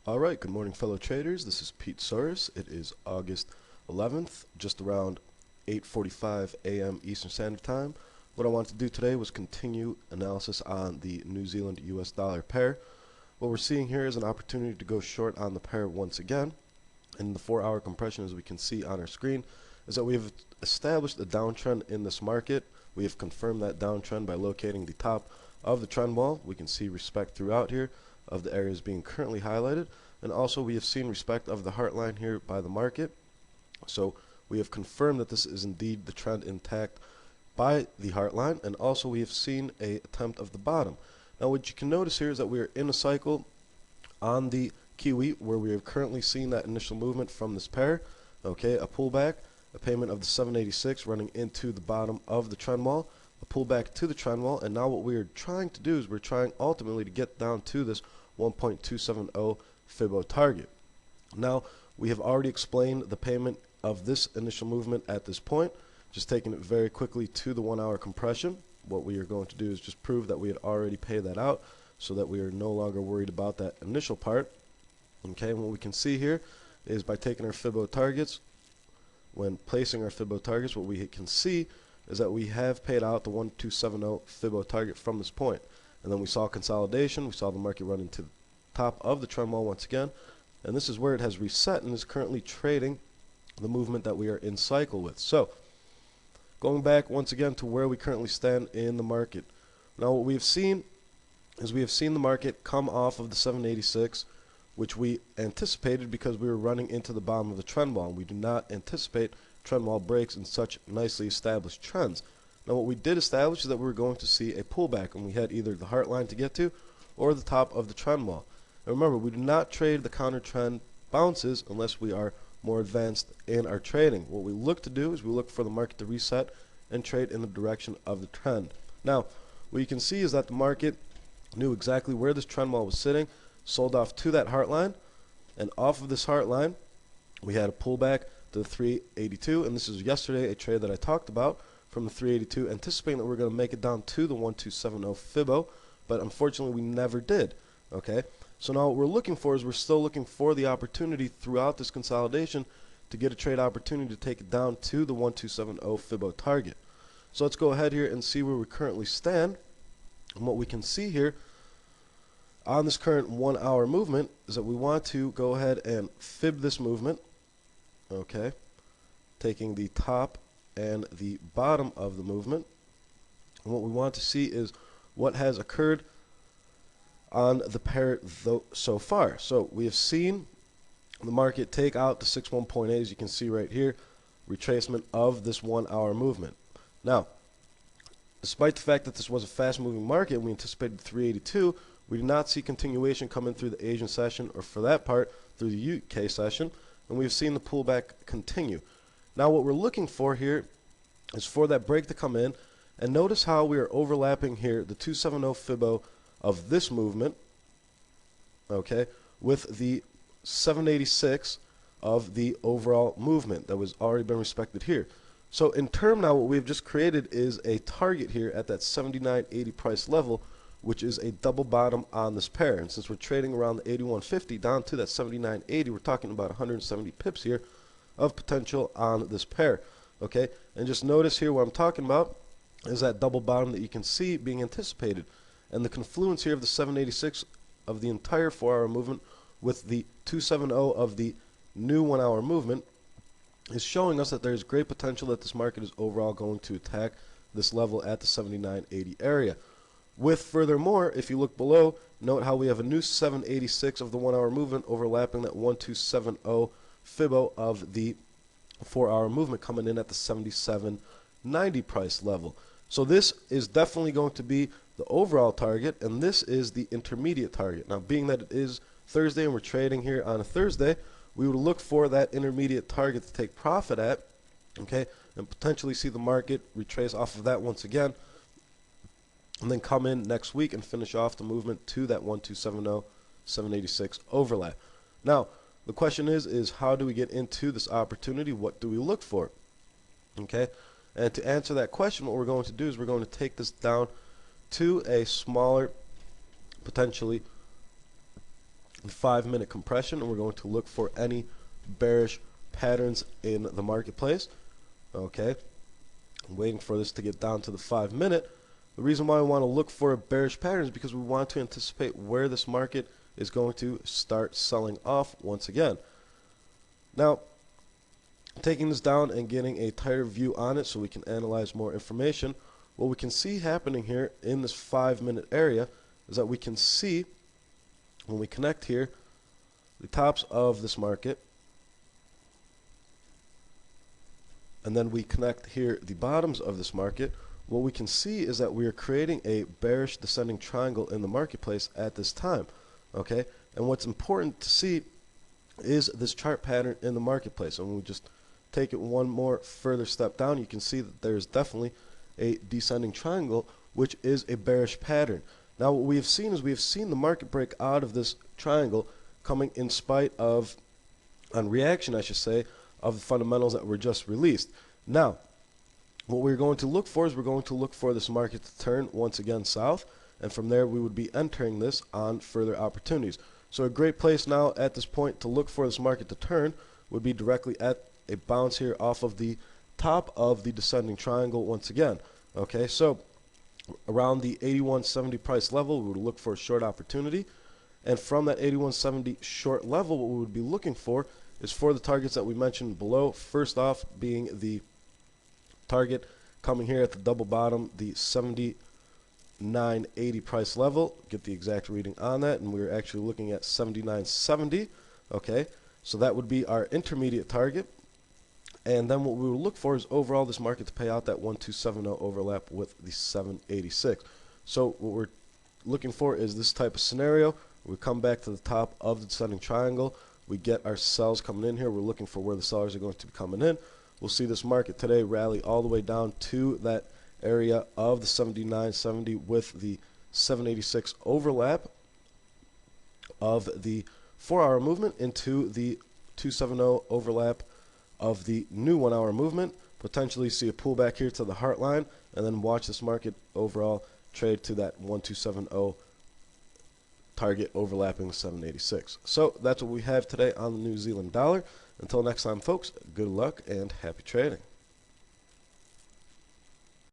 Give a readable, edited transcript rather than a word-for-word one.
Alright, good morning fellow traders. This is Pete Soros. It is August 11th, just around 8:45 a.m. Eastern Standard Time. What I wanted to do today was continue analysis on the New Zealand US dollar pair. What we're seeing here is an opportunity to go short on the pair once again. And the 4-hour compression, as we can see on our screen, is that we have established a downtrend in this market. We have confirmed that downtrend by locating the top of the trend wall. We can see respect throughout here of the areas being currently highlighted, and also we have seen respect of the heart line here by the market. So we have confirmed that this is indeed the trend intact by the heart line, and also we have seen a attempt of the bottom. Now what you can notice here is that we are in a cycle on the Kiwi where we are currently seeing that initial movement from this pair, okay, a pullback, a payment of the 786 running into the bottom of the trend wall, a pullback to the trend wall, and now what we are trying to do is we're trying ultimately to get down to this 1.270 Fibo target. Now we have already explained the payment of this initial movement at this point, just taking it very quickly to the 1-hour compression. What we are going to do is just prove that we had already paid that out so that we are no longer worried about that initial part. Okay, and what we can see here is by taking our Fibo targets, when placing our Fibo targets, what we can see is that we have paid out the 1270 Fibo target from this point. And then we saw consolidation, we saw the market run into the top of the trend wall once again, and this is where it has reset and is currently trading the movement that we are in cycle with. So going back once again to where we currently stand in the market. Now what we've seen is we have seen the market come off of the 786, which we anticipated because we were running into the bottom of the trend wall, and we do not anticipate trend wall breaks in such nicely established trends. Now what we did establish is that we were going to see a pullback, and we had either the heart line to get to or the top of the trend wall. And remember, we do not trade the counter trend bounces unless we are more advanced in our trading. What we look to do is we look for the market to reset and trade in the direction of the trend. Now what you can see is that the market knew exactly where this trend wall was sitting, sold off to that heart line, and off of this heart line we had a pullback to the 382, and this is yesterday a trade that I talked about from the 382, anticipating that we're going to make it down to the 1270 Fibo, but unfortunately we never did. Okay, so now what we're looking for is we're still looking for the opportunity throughout this consolidation to get a trade opportunity to take it down to the 1270 Fibo target. So let's go ahead here and see where we currently stand. And what we can see here on this current 1-hour movement is that we want to go ahead and fib this movement, okay, taking the top and the bottom of the movement. And what we want to see is what has occurred on the pair so far. So we have seen the market take out the 61.8, as you can see right here, retracement of this 1-hour movement. Now despite the fact that this was a fast moving market, we anticipated 382, we did not see continuation coming through the Asian session, or for that part through the UK session, and we've seen the pullback continue. Now what we're looking for here is for that break to come in, and notice how we are overlapping here the 270 Fibo of this movement, okay, with the 786 of the overall movement that was already been respected here. So in turn now what we've just created is a target here at that 79.80 price level, which is a double bottom on this pair. And since we're trading around the 81.50 down to that 79.80, we're talking about 170 pips here of potential on this pair. Okay, and just notice here what I'm talking about is that double bottom that you can see being anticipated, and the confluence here of the 786 of the entire 4-hour movement with the 270 of the new 1-hour movement is showing us that there's great potential that this market is overall going to attack this level at the 79.80 area. With furthermore, if you look below, note how we have a new 786 of the 1-hour movement overlapping that 1270 Fibo of the 4-hour movement coming in at the 77.90 price level. So this is definitely going to be the overall target, and this is the intermediate target. Now being that it is Thursday and we're trading here on a Thursday, we would look for that intermediate target to take profit at, okay, and potentially see the market retrace off of that once again, and then come in next week and finish off the movement to that 1270 786 overlap. Now the question is how do we get into this opportunity? What do we look for? Okay, and to answer that question, what we're going to do is we're going to take this down to a smaller, potentially the 5-minute compression, and we're going to look for any bearish patterns in the marketplace. Okay, I'm waiting for this to get down to the 5-minute. The reason why I want to look for a bearish pattern is because we want to anticipate where this market is going to start selling off once again. Now, taking this down and getting a tighter view on it so we can analyze more information, what we can see happening here in this 5-minute area is that we can see, when we connect here, the tops of this market, and then we connect here the bottoms of this market. What we can see is that we are creating a bearish descending triangle in the marketplace at this time. Okay, and what's important to see is this chart pattern in the marketplace. And when we just take it one more further step down, you can see that there's definitely a descending triangle, which is a bearish pattern. Now what we have seen is we have seen the market break out of this triangle, coming in spite of, on reaction I should say, of the fundamentals that were just released. Now what we're going to look for is we're going to look for this market to turn once again south, and from there we would be entering this on further opportunities. So a great place now at this point to look for this market to turn would be directly at a bounce here off of the top of the descending triangle once again. Okay, so around the 81.70 price level, we would look for a short opportunity, and from that 81.70 short level, what we would be looking for is for the targets that we mentioned below. First off, being the target coming here at the double bottom, the 79.80 price level. Get the exact reading on that, and we're actually looking at 79.70. Okay, so that would be our intermediate target. And then what we will look for is overall this market to pay out that 1270 overlap with the 786. So what we're looking for is this type of scenario. We come back to the top of the descending triangle. We get our sells coming in here. We're looking for where the sellers are going to be coming in. We'll see this market today rally all the way down to that area of the 79.70 with the 786 overlap of the 4-hour movement into the 270 overlap of the new 1-hour movement. Potentially see a pullback here to the heart line, and then watch this market overall trade to that 1270 target overlapping 786. So that's what we have today on the New Zealand dollar. Until next time, folks, good luck and happy trading.